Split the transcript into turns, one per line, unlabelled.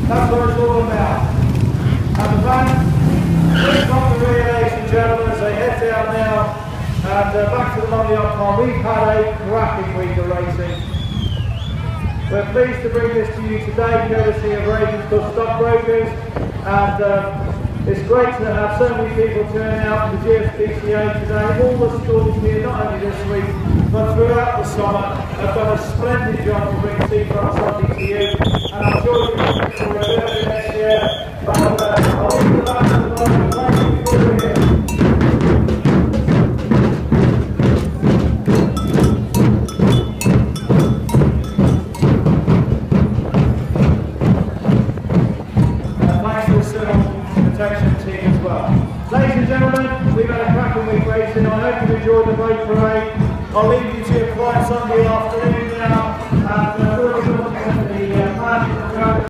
That's what it's all about. And the band, we've got the relay, ladies and gentlemen, as they head down now. And back to the Monday Icon. We've had a cracking week of racing. We're pleased to bring this to you today, courtesy of Ravens Club Stockbrokers. And it's great to have so many people turning out for the GSPCA today. All the schools here, not only this week, but throughout the summer, have done a splendid job to bring Seafront something to you. And I'm sure you'll be looking forward to it next year. But I'll leave the back to the moment. Thank you for being here. Protection team as well. Ladies and gentlemen, we've had a cracking week racing. I hope you've enjoyed the boat parade. I'll leave you to a quiet Sunday afternoon now. And